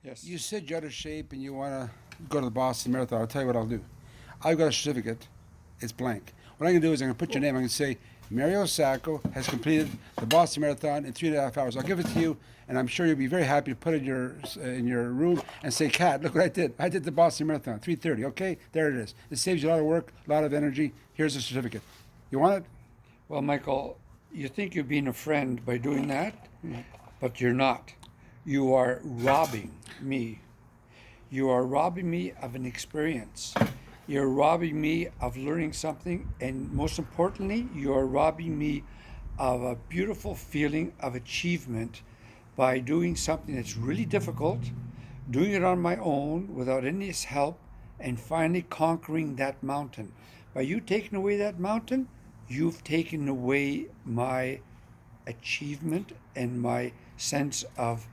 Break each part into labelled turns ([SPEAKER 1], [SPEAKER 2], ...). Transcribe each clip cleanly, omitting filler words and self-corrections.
[SPEAKER 1] Yes.
[SPEAKER 2] You said you're out of shape and you want to go to the Boston Marathon. I'll tell you what I'll do. I've got a certificate. It's blank. What I'm going to do is I'm going to put your name. I'm going to say Mario Sacco has completed the Boston Marathon in 3.5 hours. I'll give it to you, and I'm sure you'll be very happy to put it in your room and say, "Kat, look what I did. I did the Boston Marathon, 3:30. Okay, there it is. It saves you a lot of work, a lot of energy. Here's the certificate. You want it?
[SPEAKER 1] Well, Michael, you think you're being a friend by doing that, but you're not. You are robbing me. You are robbing me of an experience. You're robbing me of learning something, and most importantly, you are robbing me of a beautiful feeling of achievement by doing something that's really difficult, doing it on my own without any help, and finally conquering that mountain. By you taking away that mountain, you've taken away my achievement and my sense of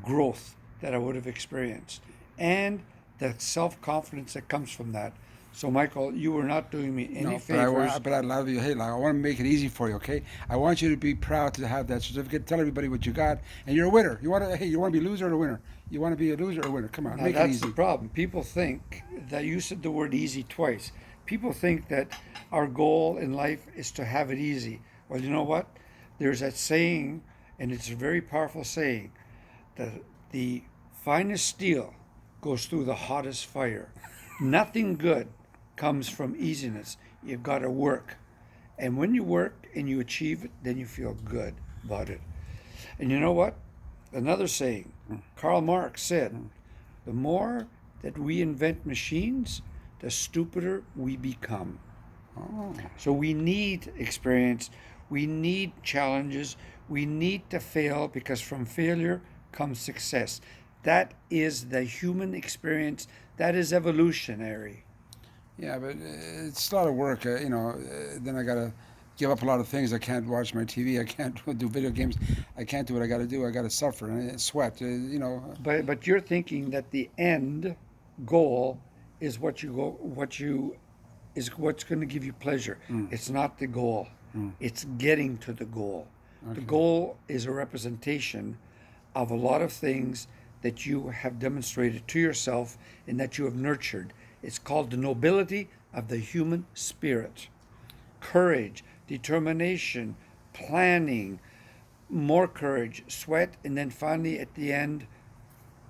[SPEAKER 1] growth that I would have experienced, and the self confidence that comes from that. So, Michael, you were not doing me any
[SPEAKER 2] No, but I
[SPEAKER 1] favors.
[SPEAKER 2] want, but I love you. Hey, like, I want to make it easy for you. Okay, I want you to be proud to have that certificate. Tell everybody what you got, and you're a winner. You want to, hey, you want to be a loser or a winner? You want to be a loser or a winner? Come on,
[SPEAKER 1] Now,
[SPEAKER 2] make it
[SPEAKER 1] that's the
[SPEAKER 2] easy.
[SPEAKER 1] problem. People think that you said the word easy twice. People think that our goal in life is to have it easy. Well, you know what? There's that saying, and it's a very powerful saying, that the finest steel goes through the hottest fire. Nothing good comes from easiness. You've got to work. And when you work and you achieve it, then you feel good about it. And you know what? Another saying, Karl Marx said, the more that we invent machines, the stupider we become.
[SPEAKER 2] Oh,
[SPEAKER 1] So we need experience, we need challenges, we need to fail because from failure comes success. That is the human experience, that is evolutionary.
[SPEAKER 2] yeah, but it's a lot of work. Then I gotta give up a lot of things. I can't watch my TV. I can't do video games. I can't do what I got to do. I got to suffer and sweat.
[SPEAKER 1] But you're thinking that the end goal is what you is what's going to give you pleasure.
[SPEAKER 2] Mm,
[SPEAKER 1] It's not the goal.
[SPEAKER 2] mm,
[SPEAKER 1] It's getting to the goal. The
[SPEAKER 2] okay.
[SPEAKER 1] goal is a representation of a lot of things that you have demonstrated to yourself and that you have nurtured. It's called the nobility of the human spirit. Courage, determination, planning, more courage, sweat, and then finally at the end,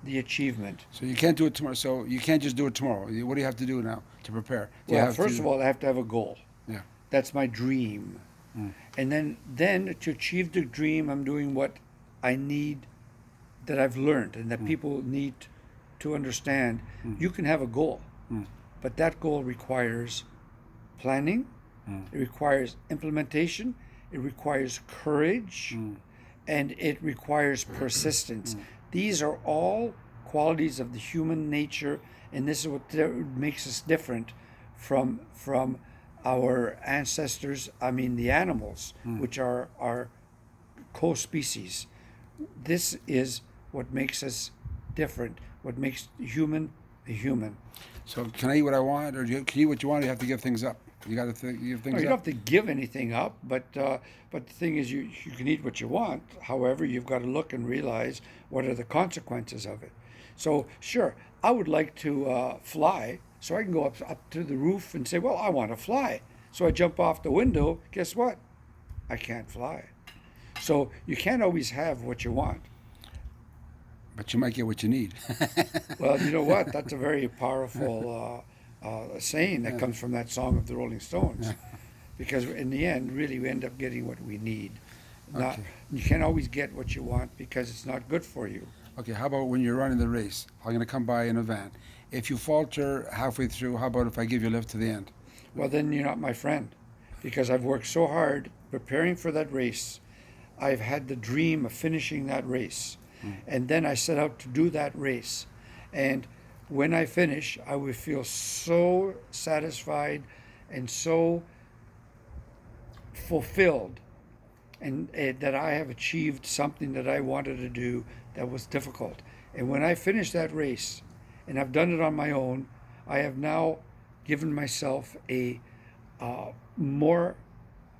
[SPEAKER 1] the achievement.
[SPEAKER 2] So you can't do it tomorrow. So you can't just do it tomorrow. What do you have to do now to prepare? Do you
[SPEAKER 1] Well,
[SPEAKER 2] have
[SPEAKER 1] first
[SPEAKER 2] to?
[SPEAKER 1] of all, I have to have a goal.
[SPEAKER 2] Yeah.
[SPEAKER 1] That's my dream.
[SPEAKER 2] Mm,
[SPEAKER 1] And then to achieve the dream, I'm doing what I need, that I've learned and that
[SPEAKER 2] mm,
[SPEAKER 1] people need to understand.
[SPEAKER 2] mm,
[SPEAKER 1] You can have a goal,
[SPEAKER 2] mm,
[SPEAKER 1] but that goal requires planning,
[SPEAKER 2] mm,
[SPEAKER 1] it requires implementation, it requires courage,
[SPEAKER 2] mm,
[SPEAKER 1] and it requires persistence.
[SPEAKER 2] mm.
[SPEAKER 1] These are all qualities of the human nature, and this is what makes us different from our ancestors. I mean, the animals, which are our co-species. This is what makes us different. What makes human a human.
[SPEAKER 2] So can I eat what I want, or can you eat what you want? Or you have to give things up. You got to give
[SPEAKER 1] No,
[SPEAKER 2] things
[SPEAKER 1] you don't
[SPEAKER 2] up.
[SPEAKER 1] have to give anything up, but the thing is, you can eat what you want. However, you've got to look and realize what are the consequences of it. So, sure, I would like to fly, so I can go up to the roof and say, "Well, I want to fly." So I jump off the window. Guess what? I can't fly. So you can't always have what you want.
[SPEAKER 2] But you might get what you need.
[SPEAKER 1] Well, you know what? That's a very powerful saying that
[SPEAKER 2] Yeah.
[SPEAKER 1] comes from that song of the Rolling Stones.
[SPEAKER 2] Yeah.
[SPEAKER 1] Because in the end, really, we end up getting what we need. Not
[SPEAKER 2] Okay.
[SPEAKER 1] You can't always get what you want because it's not good for you.
[SPEAKER 2] Okay. How about when you're running the race? I'm going to come by in a van. If you falter halfway through, how about if I give you a lift to the end?
[SPEAKER 1] Well, then you're not my friend, because I've worked so hard preparing for that race. I've had the dream of finishing that race,
[SPEAKER 2] Mm,
[SPEAKER 1] and then I set out to do that race, and when I finish, I would feel so satisfied and so fulfilled and that I have achieved something that I wanted to do that was difficult. And when I finish that race, and I've done it on my own, I have now given myself a more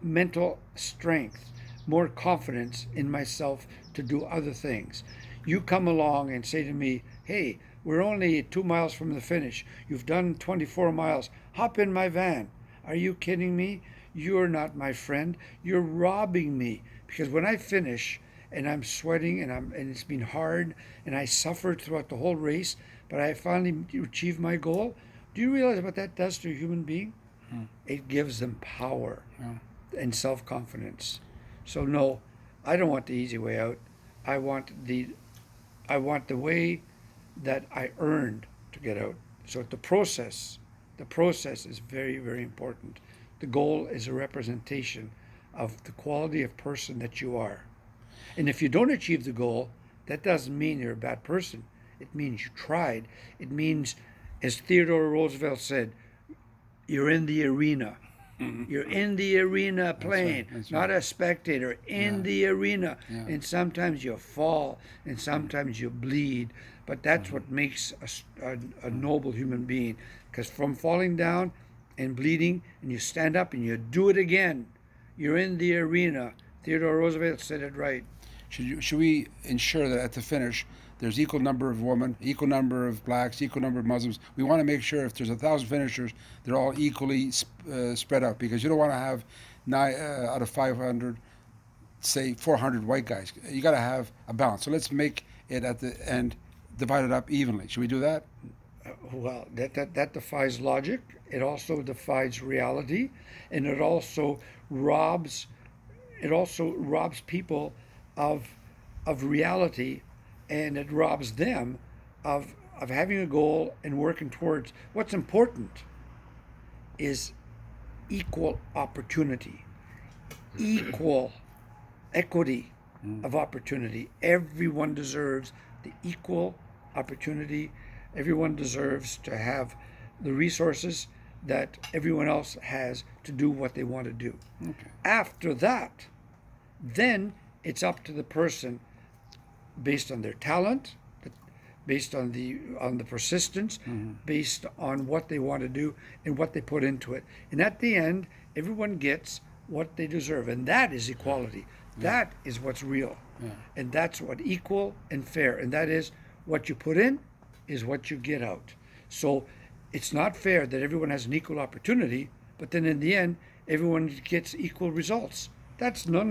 [SPEAKER 1] mental strength, more confidence in myself to do other things. You come along and say to me, hey, we're only 2 miles from the finish. You've done 24 miles. Hop in my van. Are you kidding me? You're not my friend. You're robbing me. Because when I finish and I'm sweating and it's been hard and I suffered throughout the whole race, but I finally achieved my goal, do you realize what that does to a human being? It gives them power and self-confidence. So no, I don't want the easy way out. I want the way that I earned to get out. So the process is very, very important. The goal is a representation of the quality of person that you are. And if you don't achieve the goal, that doesn't mean you're a bad person. It means you tried. It means, as Theodore Roosevelt said, you're in the arena. You're in the arena playing,
[SPEAKER 2] that's
[SPEAKER 1] not a spectator, in the arena.
[SPEAKER 2] Yeah.
[SPEAKER 1] And sometimes you fall, and sometimes you bleed. But that's what makes a noble human being. Because from falling down and bleeding, and you stand up and you do it again, you're in the arena. Theodore Roosevelt said it right.
[SPEAKER 2] Should we ensure that at the finish there's equal number of women, equal number of blacks, equal number of Muslims? We want to make sure if there's 1,000 finishers, they're all equally spread out, because you don't want to have out of 500, say 400 white guys. You got to have a balance. So let's make it at the end divided up evenly. Should we do that?
[SPEAKER 1] Well, that defies logic. It also defies reality, and it also robs people of reality, and it robs them of having a goal and working towards what's important is equal opportunity, equal equity of opportunity. Everyone deserves the equal opportunity. Everyone deserves to have the resources that everyone else has to do what they want to do.
[SPEAKER 2] Okay.
[SPEAKER 1] After that, then it's up to the person, based on their talent, based on the persistence, based on what they want to do and what they put into it. And at the end, everyone gets what they deserve, and that is equality. That is what's real, and that's what equal and fair. And that is what you put in is what you get out. So it's not fair that everyone has an equal opportunity, but then in the end, everyone gets equal results. That's no.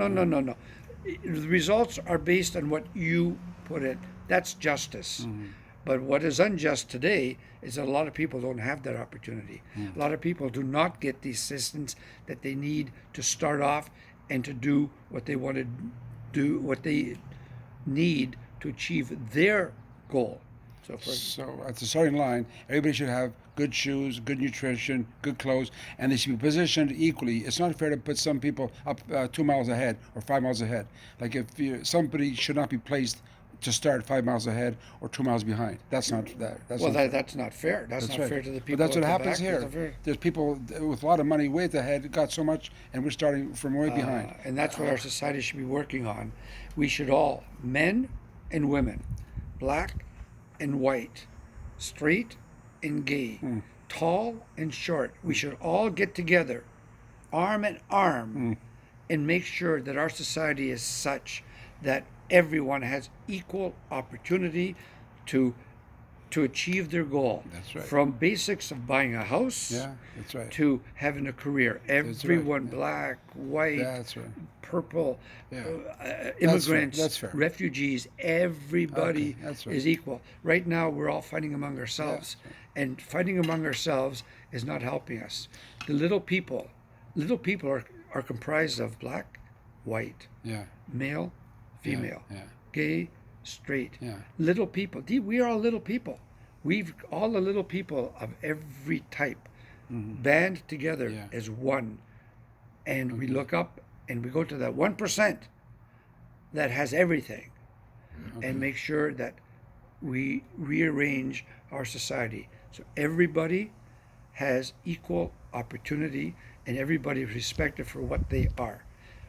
[SPEAKER 1] The results are based on what you put in. That's justice. But what is unjust today is that a lot of people don't have that opportunity. A lot of people do not get the assistance that they need to start off and to do what they want to do, what they need to achieve their goal.
[SPEAKER 2] So at the starting line, everybody should have good shoes, good nutrition, good clothes, and they should be positioned equally. It's not fair to put some people up 2 miles ahead or 5 miles ahead. Like somebody should not be placed to start 5 miles ahead or 2 miles behind. That's not that. That's
[SPEAKER 1] well,
[SPEAKER 2] not fair.
[SPEAKER 1] that's not fair. That's not
[SPEAKER 2] right.
[SPEAKER 1] fair to the people.
[SPEAKER 2] But that's what
[SPEAKER 1] at the
[SPEAKER 2] happens
[SPEAKER 1] back. That's not
[SPEAKER 2] here.
[SPEAKER 1] fair.
[SPEAKER 2] There's people with a lot of money way ahead, got so much, and we're starting from way behind.
[SPEAKER 1] And that's what our society should be working on. We should all, men and women, black and white, straight and gay, tall and short, we should all get together, arm in arm, and make sure that our society is such that everyone has equal opportunity to achieve their goal.
[SPEAKER 2] That's right.
[SPEAKER 1] From basics of buying a house
[SPEAKER 2] That's right.
[SPEAKER 1] to having a career. Everyone, black, white,
[SPEAKER 2] That's right.
[SPEAKER 1] purple,
[SPEAKER 2] Yeah.
[SPEAKER 1] immigrants,
[SPEAKER 2] That's fair.
[SPEAKER 1] refugees, everybody
[SPEAKER 2] Okay, that's right.
[SPEAKER 1] is equal. Right now, we're all fighting among ourselves, and fighting among ourselves is not helping us. The little people are comprised of black, white,
[SPEAKER 2] Yeah.
[SPEAKER 1] male, female,
[SPEAKER 2] Yeah.
[SPEAKER 1] gay, straight.
[SPEAKER 2] Yeah.
[SPEAKER 1] Little people. We are all little people. We've all the little people of every type band together as one, and we look up and we go to that 1% that has everything, and make sure that we rearrange our society so everybody has equal opportunity and everybody is respected for what they are.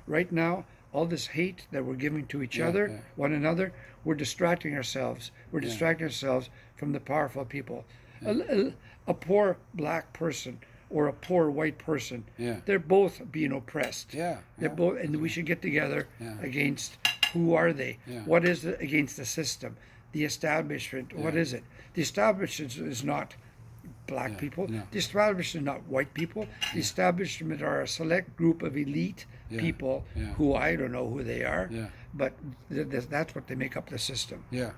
[SPEAKER 1] Right now, all this hate that we're giving to each other, one another, we're distracting ourselves. We're distracting ourselves from the powerful people. A poor black person or a poor white person, they're both being oppressed.
[SPEAKER 2] Yeah.
[SPEAKER 1] They're both, and we should get together against Who are they?
[SPEAKER 2] Yeah.
[SPEAKER 1] What is it against the system? The establishment, what
[SPEAKER 2] Yeah.
[SPEAKER 1] is it? The establishment is not black people.
[SPEAKER 2] no.
[SPEAKER 1] The establishment is not white people. The establishment are a select group of elite
[SPEAKER 2] Yeah.
[SPEAKER 1] people
[SPEAKER 2] Yeah.
[SPEAKER 1] who I don't know who they are,
[SPEAKER 2] Yeah.
[SPEAKER 1] but that's what they make up the system.
[SPEAKER 2] Yeah.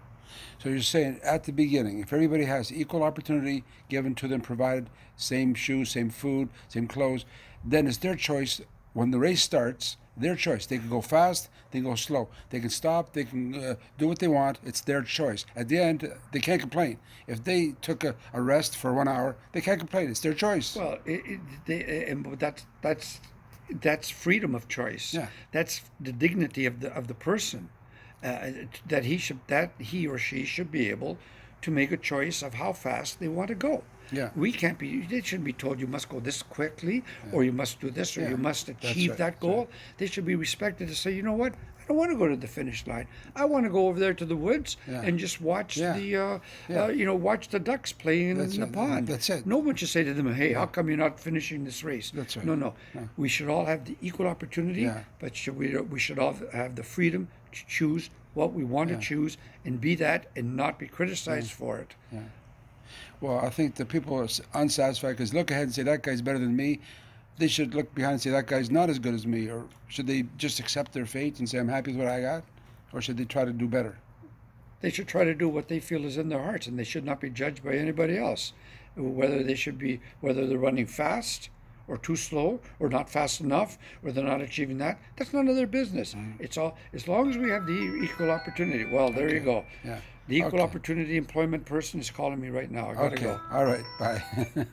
[SPEAKER 2] So you're saying at the beginning, if everybody has equal opportunity given to them, provided same shoes, same food, same clothes, then it's their choice. When the race starts, their choice. They can go fast, they can go slow. They can stop, they can do what they want. It's their choice. At the end, they can't complain. If they took a rest for 1 hour, they can't complain. It's their choice.
[SPEAKER 1] Well, and that's freedom of choice.
[SPEAKER 2] Yeah.
[SPEAKER 1] That's the dignity of the person. That he or she should be able to make a choice of how fast they want to go.
[SPEAKER 2] Yeah.
[SPEAKER 1] We can't be. They shouldn't be told you must go this quickly, or you must do this, or
[SPEAKER 2] Yeah.
[SPEAKER 1] you must achieve
[SPEAKER 2] right,
[SPEAKER 1] that
[SPEAKER 2] that's
[SPEAKER 1] goal.
[SPEAKER 2] right.
[SPEAKER 1] They should be respected to say, you know what? I don't want to go to the finish line. I want to go over there to the woods
[SPEAKER 2] Yeah.
[SPEAKER 1] and just watch
[SPEAKER 2] Yeah.
[SPEAKER 1] watch the ducks playing
[SPEAKER 2] That's
[SPEAKER 1] in the
[SPEAKER 2] it.
[SPEAKER 1] pond.
[SPEAKER 2] That's it.
[SPEAKER 1] No one should say to them, hey, how come you're not finishing this race?
[SPEAKER 2] That's right.
[SPEAKER 1] No. We should all have the equal opportunity,
[SPEAKER 2] Yeah.
[SPEAKER 1] but we should all have the freedom to choose what we want to choose and be that and not be criticized for it.
[SPEAKER 2] Well, I think the people are unsatisfied because look ahead and say that guy's better than me. They should look behind and say that guy's not as good as me, or should they just accept their fate and say I'm happy with what I got, or should they try to do better?
[SPEAKER 1] They should try to do what they feel is in their hearts, and they should not be judged by anybody else. Whether they're running fast or too slow or not fast enough or they're not achieving that, that's none of their business. It's all as long as we have the equal opportunity. Well, there you go.
[SPEAKER 2] Yeah.
[SPEAKER 1] The equal
[SPEAKER 2] Okay.
[SPEAKER 1] opportunity employment person is calling me right now. I gotta
[SPEAKER 2] Okay.
[SPEAKER 1] go.
[SPEAKER 2] All right. Bye.